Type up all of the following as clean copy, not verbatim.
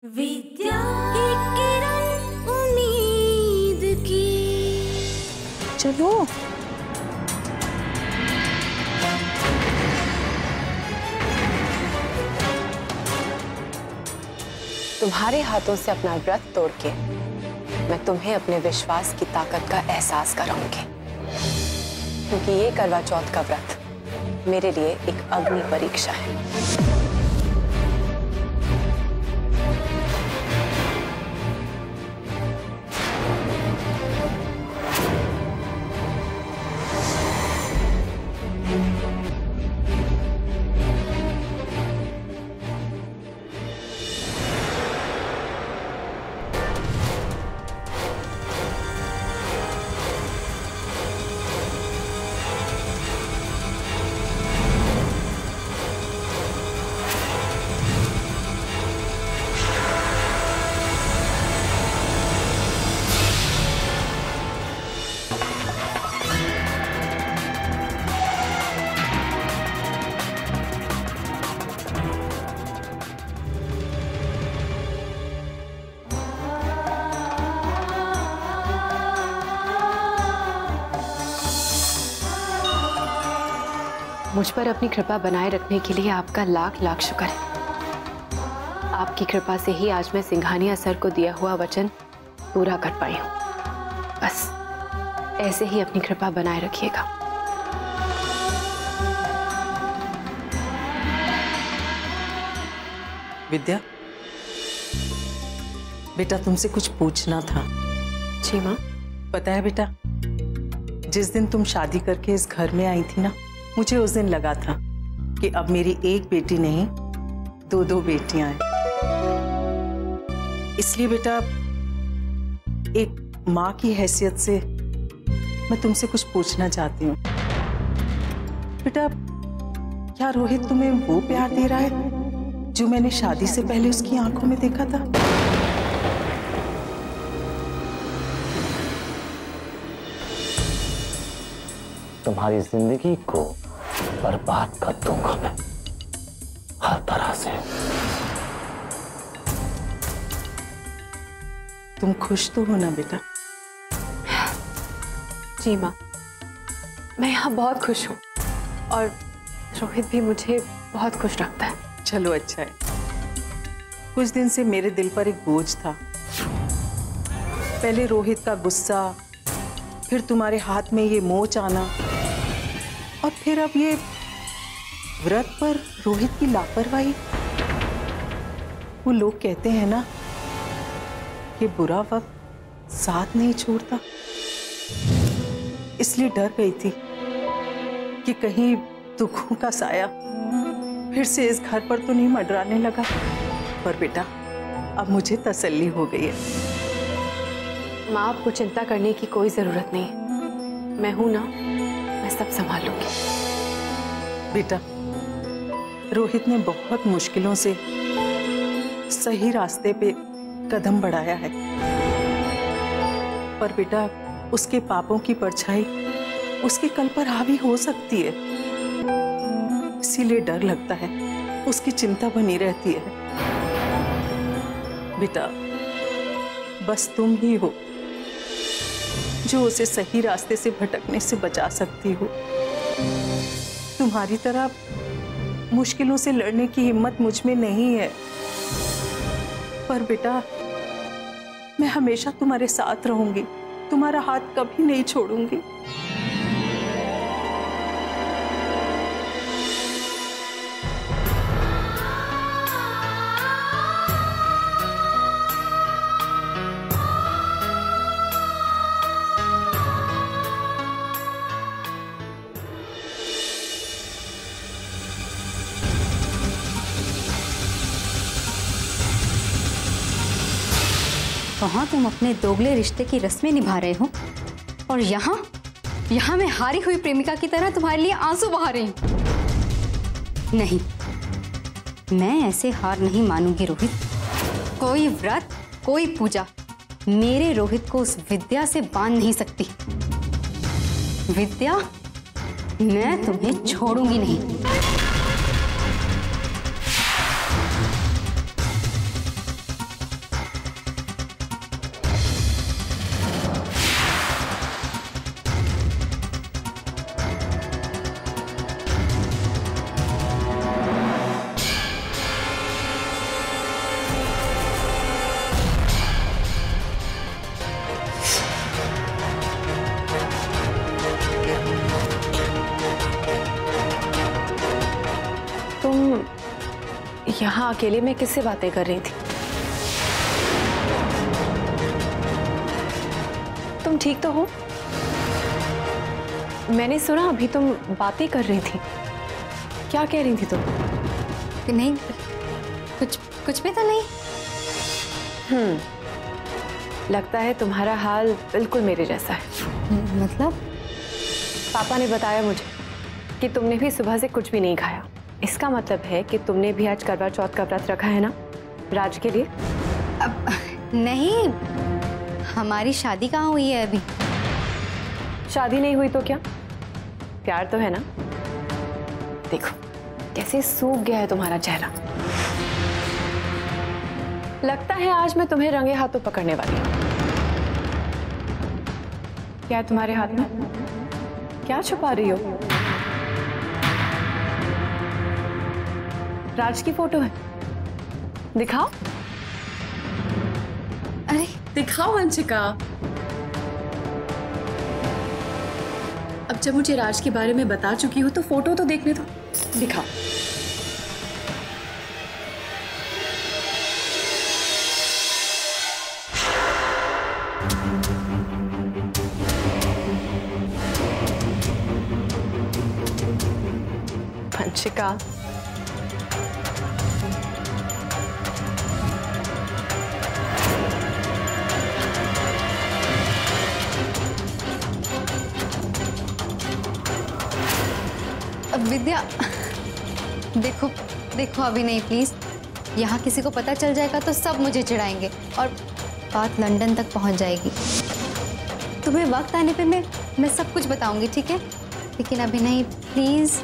विद्या एक किरण उम्मीद की। चलो तुम्हारे हाथों से अपना व्रत तोड़ के मैं तुम्हें अपने विश्वास की ताकत का एहसास कराऊंगी, क्योंकि ये करवा चौथ का व्रत मेरे लिए एक अग्नि परीक्षा है। मुझ पर अपनी कृपा बनाए रखने के लिए आपका लाख लाख शुक्र है। आपकी कृपा से ही आज मैं सिंघानिया सर को दिया हुआ वचन पूरा कर पाई हूँ। बस ऐसे ही अपनी कृपा बनाए रखिएगा। विद्या, बेटा तुमसे कुछ पूछना था। जी माँ। पता है बेटा, जिस दिन तुम शादी करके इस घर में आई थी ना, मुझे उस दिन लगा था कि अब मेरी एक बेटी नहीं दो बेटियां हैं। इसलिए बेटा एक माँ की हैसियत से मैं तुमसे कुछ पूछना चाहती हूँ। बेटा, क्या रोहित तुम्हें वो प्यार दे रहा है जो मैंने शादी से पहले उसकी आंखों में देखा था? तुम्हारी जिंदगी को बर्बाद कर दूंगा मैं हर तरह से। तुम खुश तो हो ना बेटा? जी माँ, मैं यहाँ बहुत खुश हूँ और रोहित भी मुझे बहुत खुश रखता है। चलो अच्छा है। कुछ दिन से मेरे दिल पर एक बोझ था। पहले रोहित का गुस्सा, फिर तुम्हारे हाथ में ये मोच आना, और फिर अब ये व्रत पर रोहित की लापरवाही। वो लोग कहते हैं ना कि बुरा वक्त साथ नहीं छोड़ता, इसलिए डर गई थी कि कहीं दुखों का साया फिर से इस घर पर तो नहीं मंडराने लगा। पर बेटा, अब मुझे तसल्ली हो गई है। माँ, आपको चिंता करने की कोई जरूरत नहीं है। मैं हूं ना, मैं सब संभालूंगी। बेटा, रोहित ने बहुत मुश्किलों से सही रास्ते पे कदम बढ़ाया है, पर बेटा उसके पापों की परछाई उसके कल पर हावी हो सकती है। इसीलिए डर लगता है, उसकी चिंता बनी रहती है। बेटा, बस तुम ही हो जो उसे सही रास्ते से भटकने से बचा सकती हो। तुम्हारी तरह मुश्किलों से लड़ने की हिम्मत मुझ में नहीं है, पर बेटा मैं हमेशा तुम्हारे साथ रहूंगी, तुम्हारा हाथ कभी नहीं छोड़ूंगी। वहाँ तुम अपने दोगले रिश्ते की रस्में निभा रहे हो और यहाँ मैं हारी हुई प्रेमिका की तरह तुम्हारे लिए आंसू बहा रही हूँ। नहीं, मैं ऐसे हार नहीं मानूंगी रोहित। कोई व्रत, कोई पूजा मेरे रोहित को उस विद्या से बांध नहीं सकती। विद्या, मैं तुम्हें छोड़ूंगी नहीं। यहाँ अकेले में किससे बातें कर रही थी? तुम ठीक तो हो? मैंने सुना अभी तुम बातें कर रही थी। क्या कह रही थी तुम? नहीं, कुछ भी तो नहीं। लगता है तुम्हारा हाल बिल्कुल मेरे जैसा है। मतलब? पापा ने बताया मुझे कि तुमने भी सुबह से कुछ भी नहीं खाया। इसका मतलब है कि तुमने भी आज करवा चौथ का व्रत रखा है ना, राज के लिए? अब नहीं, हमारी शादी कहाँ हुई है अभी? शादी नहीं हुई तो क्या, प्यार तो है ना। देखो कैसे सूख गया है तुम्हारा चेहरा। लगता है आज मैं तुम्हें रंगे हाथों पकड़ने वाली हूँ। क्या है तुम्हारे हाथ में? क्या छुपा रही हो? राज की फोटो है, दिखाओ। अरे दिखाओ वंशिका। अब जब मुझे राज के बारे में बता चुकी हो तो फोटो तो देखने दो, दिखाओ। वंशिका, अब विद्या, देखो देखो अभी नहीं प्लीज। यहाँ किसी को पता चल जाएगा तो सब मुझे चिढ़ाएंगे और बात लंदन तक पहुँच जाएगी। तुम्हें वक्त आने पे मैं सब कुछ बताऊंगी, ठीक है? लेकिन अभी नहीं प्लीज।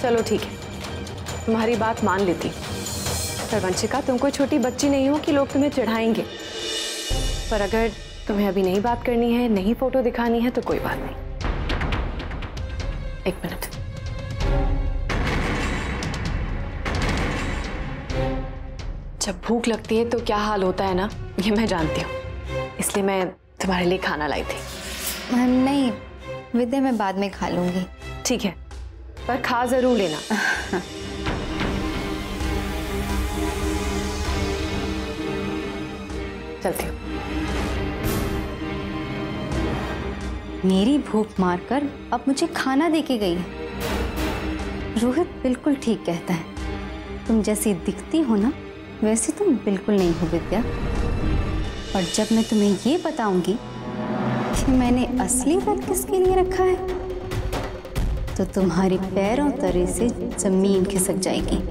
चलो ठीक है, तुम्हारी बात मान लेती। पर वंशिका, तुम कोई छोटी बच्ची नहीं हो कि लोग तुम्हें चिढ़ाएंगे। पर अगर तुम्हें अभी नहीं बात करनी है, नहीं फोटो दिखानी है तो कोई बात नहीं। एक मिनट। जब भूख लगती है तो क्या हाल होता है ना, ये मैं जानती हूँ। इसलिए मैं तुम्हारे लिए खाना लाई थी। नहीं विद्या, मैं बाद में खा लूंगी। ठीक है, पर खा जरूर लेना। चलती हूँ। मेरी भूख मारकर अब मुझे खाना दे के गई है। रोहित बिल्कुल ठीक कहता है, तुम जैसी दिखती हो ना वैसे तुम बिल्कुल नहीं हो विद्या। और जब मैं तुम्हें ये बताऊंगी कि मैंने असली व्रत किसके लिए रखा है तो तुम्हारी पैरों तले से जमीन खिसक जाएगी।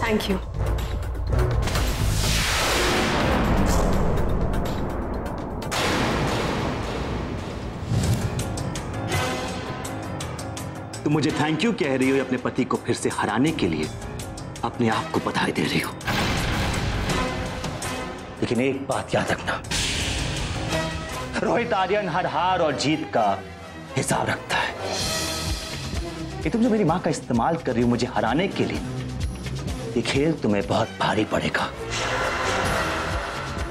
Thank you. तुम मुझे थैंक यू कह रही हो, अपने पति को फिर से हराने के लिए अपने आप को बधाई दे रही हो। लेकिन एक बात याद रखना, रोहित आर्यन हर हार और जीत का हिसाब रखता है। ये तुम जो मेरी मां का इस्तेमाल कर रही हो मुझे हराने के लिए, ये खेल तुम्हें बहुत भारी पड़ेगा।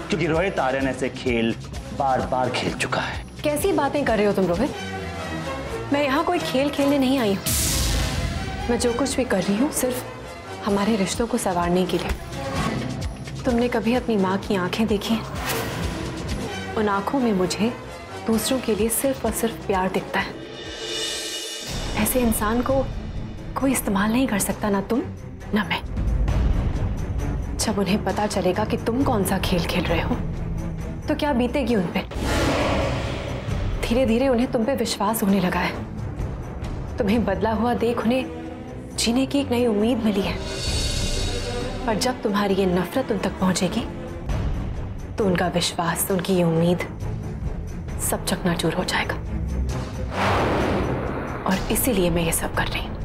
क्योंकि रोहित आर्यन ऐसे खेल बार बार खेल चुका है। कैसी बातें कर रहे हो तुम रोहित? मैं यहाँ कोई खेल खेलने नहीं आई हूँ। मैं जो कुछ भी कर रही हूँ सिर्फ हमारे रिश्तों को संवारने के लिए। तुमने कभी अपनी माँ की आंखें देखी हैं? उन आंखों में मुझे दूसरों के लिए सिर्फ और सिर्फ प्यार दिखता है। ऐसे इंसान को कोई इस्तेमाल नहीं कर सकता, ना तुम ना मैं। जब उन्हें पता चलेगा कि तुम कौन सा खेल खेल रहे हो तो क्या बीतेगी उन पे। धीरे धीरे उन्हें तुम पे विश्वास होने लगा है। तुम्हें बदला हुआ देख उन्हें जीने की एक नई उम्मीद मिली है। पर जब तुम्हारी ये नफरत उन तक पहुंचेगी तो उनका विश्वास, उनकी ये उम्मीद सब चकनाचूर हो जाएगा। और इसीलिए मैं ये सब कर रही हूं।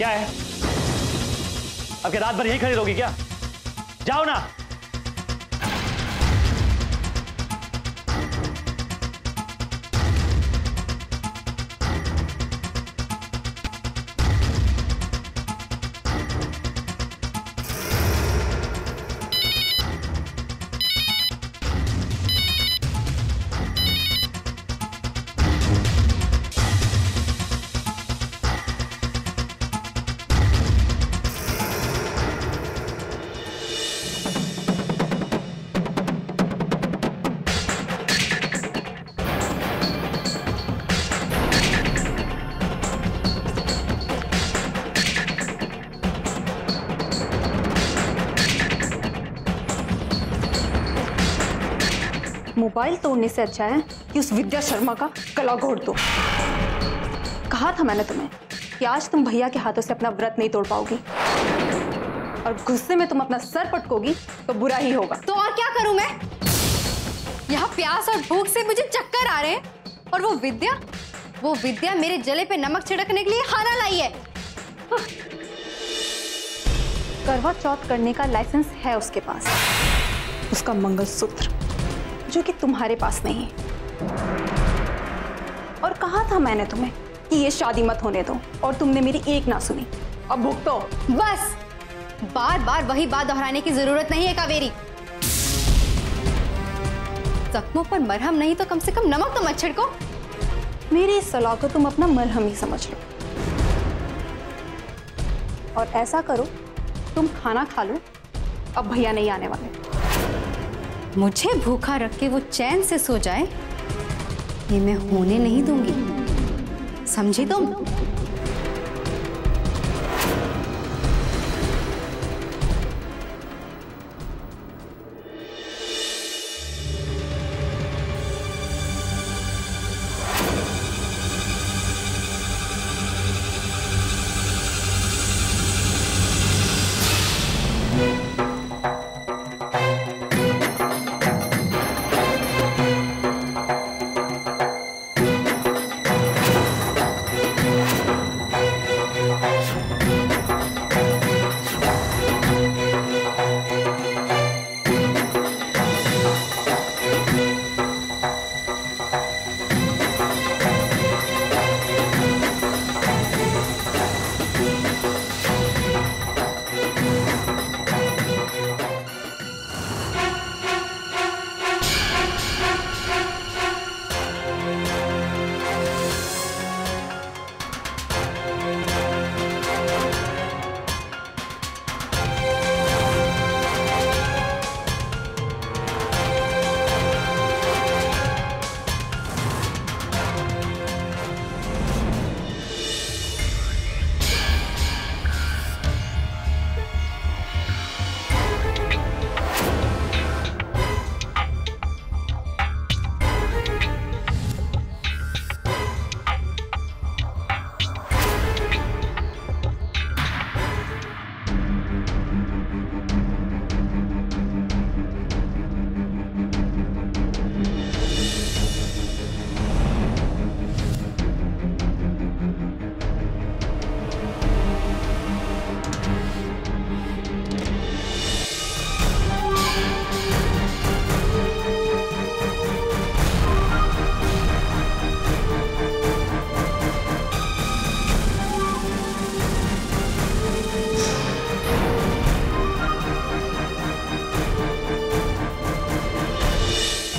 क्या है? अब क्या रात भर यहीं खड़ी रहोगी क्या? जाओ ना। मोबाइल तोड़ने से अच्छा है कि उस विद्या शर्मा का गला घोट दो। कहा था मैंने तुम्हें कि आज तुम भैया के हाथों से अपना व्रत नहीं तोड़ पाओगी, और गुस्से में तुम अपना सर पटकोगी तो बुरा ही होगा। तो और क्या करूं मैं? यहाँ प्यास और भूख से मुझे चक्कर आ रहे हैं, और वो विद्या मेरे जले पे नमक छिड़कने के लिए खाना लाई है। करवा चौथ करने का लाइसेंस है उसके पास, उसका मंगलसूत्र जो कि तुम्हारे पास नहीं है। और कहा था मैंने तुम्हें कि ये शादी मत होने दो, और तुमने मेरी एक ना सुनी। अब भुगतो। बस बार बार वही बात दोहराने की जरूरत नहीं है कावेरी। जख्मों पर मरहम नहीं तो कम से कम नमक तो मत छिड़को। मेरी इस सलाह को तुम अपना मरहम ही समझ लो, और ऐसा करो तुम खाना खा लो, अब भैया नहीं आने वाले। मुझे भूखा रख के वो चैन से सो जाए, ये मैं होने नहीं दूंगी, समझी तुम?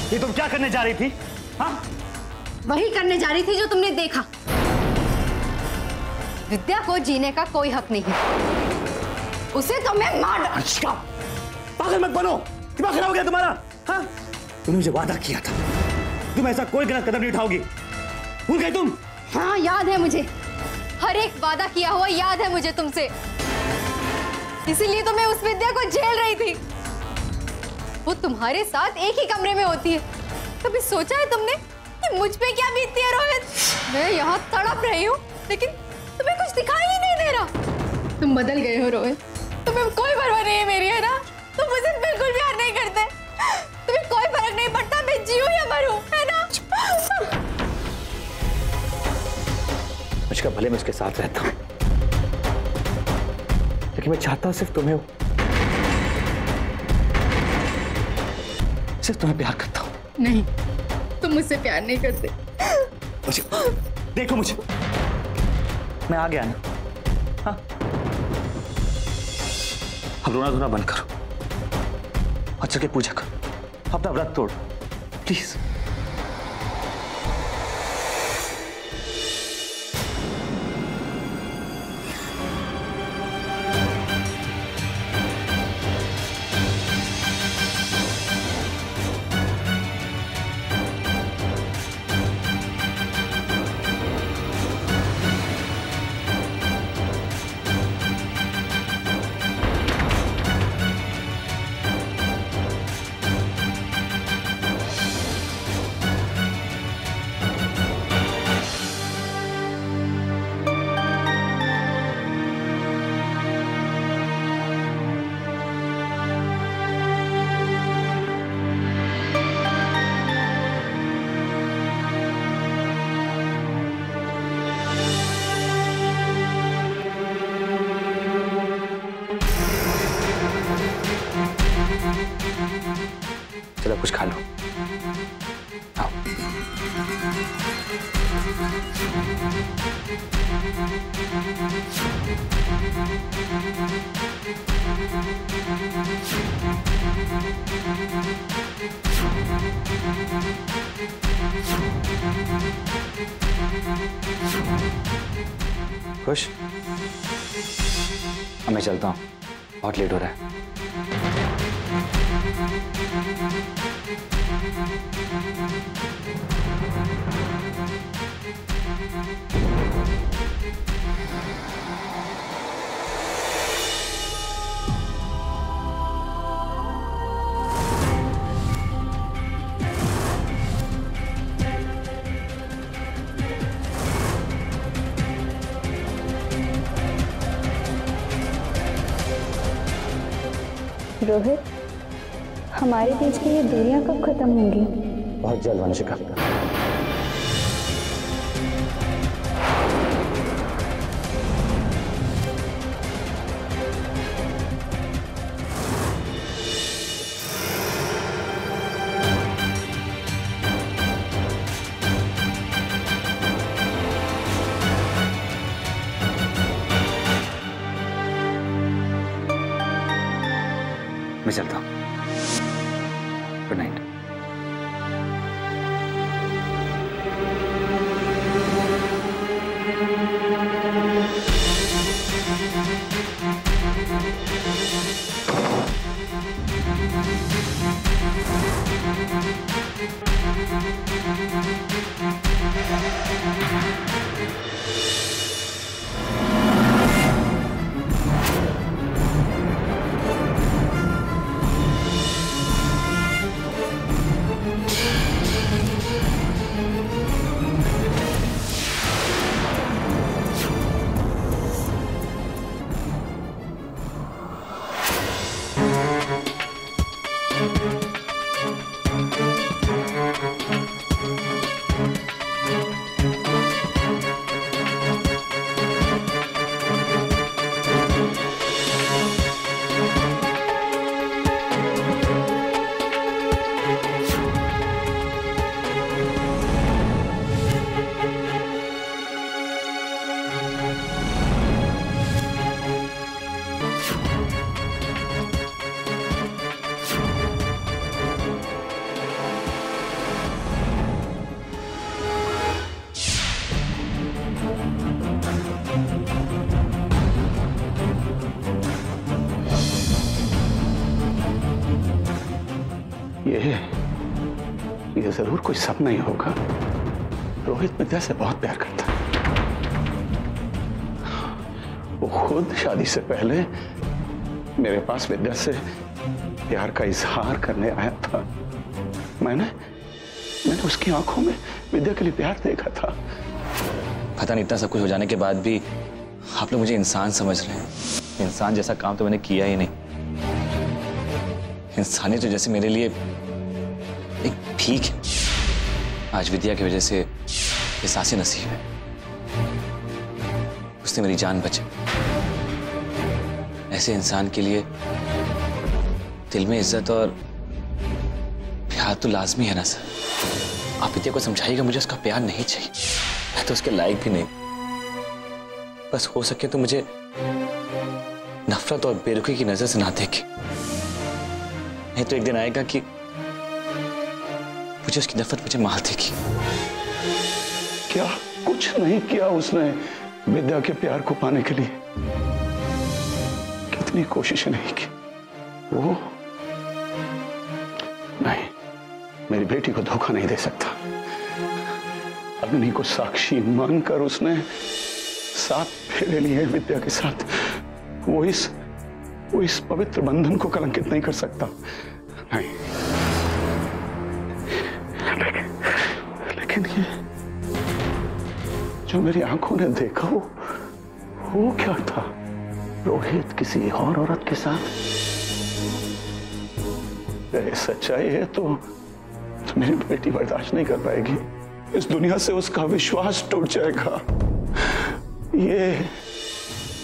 ये तुम क्या करने जा रही थी? हाँ? वही करने जा रही थी जो तुमने देखा। विद्या को जीने का कोई हक नहीं है, उसे तो मैं मार। अच्छा, पागल मत बनो, दिमाग खराब हो गया तुम्हारा? हाँ? तुमने मुझे वादा किया था तुम ऐसा कोई गलत कदम नहीं उठाओगी, भूल गई तुम? हाँ याद है मुझे, हर एक वादा किया हुआ याद है मुझे तुमसे, इसीलिए तो मैं उस विद्या को झेल रही थी। वो तुम्हारे साथ एक ही कमरे में होती है। कभी सोचा है तुमने कि मुझ पे क्या बीतती है रोहित? मैं यहाँ तड़प रही हूँ, लेकिन तुम्हें कुछ दिखाई ही नहीं दे रहा। तुम बदल गए हो रोहित, तुम्हें कोई परवाह नहीं है मेरी, है ना? तुम मुझे बिल्कुल प्यार नहीं करते, तुम्हें कोई फर्क नहीं पड़ता मैं जीऊं या मरूं, है ना? मुझका भले मैं उसके साथ रहता हूँ, कि मैं चाहता सिर्फ तुम्हें हूं, सिर्फ तुम्हें प्यार करता हूं। नहीं, तुम मुझसे प्यार नहीं करते। मुझे देखो, मुझे मैं आ गया ना। हाँ, अब रोना धोना बंद करो और चल के पूजा करो, अपना व्रत तोड़ प्लीज। चलो कुछ खा लो। आओ। खुश? अब मैं चलता हूँ, बहुत लेट हो रहा है। रोहित, हमारे बीच की ये दूरियां कब खत्म होंगी? बहुत जल्द वंशिका। मैं चलता हूँ। Good night. ये जरूर कोई सपना ही होगा। रोहित विद्या से बहुत प्यार करता है। वो खुद शादी से पहले मेरे पास विद्या से प्यार का इजहार करने आया था। मैंने उसकी आंखों में विद्या के लिए प्यार देखा था। पता नहीं इतना सब कुछ हो जाने के बाद भी आप लोग मुझे इंसान समझ रहे हैं। इंसान जैसा काम तो मैंने किया ही नहीं। इंसानियत तो जैसे मेरे लिए एक भीख है। आज विद्या की वजह से ये सांसें नसीब है। उसने मेरी जान बचाई। ऐसे इंसान के लिए दिल में इज्जत और प्यार तो लाजमी है ना सर। आप विद्या को समझाइएगा मुझे उसका प्यार नहीं चाहिए, मैं तो उसके लायक भी नहीं। बस हो सके तो मुझे नफरत और बेरुखी की नजर से ना देखे, नहीं तो एक दिन आएगा कि मुझे उसकी नफरत मुझे मार देगी। क्या कुछ नहीं किया उसने विद्या के प्यार को पाने के लिए? कितनी कोशिशें नहीं की वो। नहीं, मेरी बेटी को धोखा नहीं दे सकता। अग्नि को साक्षी मानकर उसने 7 फेरे लिए विद्या के साथ। वो इस पवित्र बंधन को कलंकित नहीं कर सकता। नहीं, लेकिन ये जो मेरी आंखों ने देखा वो क्या था? रोहित किसी और औरत के साथ? सच्चाई है तो मेरी बेटी बर्दाश्त नहीं कर पाएगी। इस दुनिया से उसका विश्वास टूट जाएगा।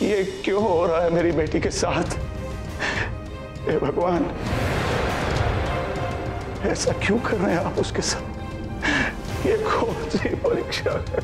ये क्यों हो रहा है मेरी बेटी के साथ? हे भगवान, ऐसा क्यों कर रहे हैं आप उसके साथ? ये कौन सी परीक्षा है?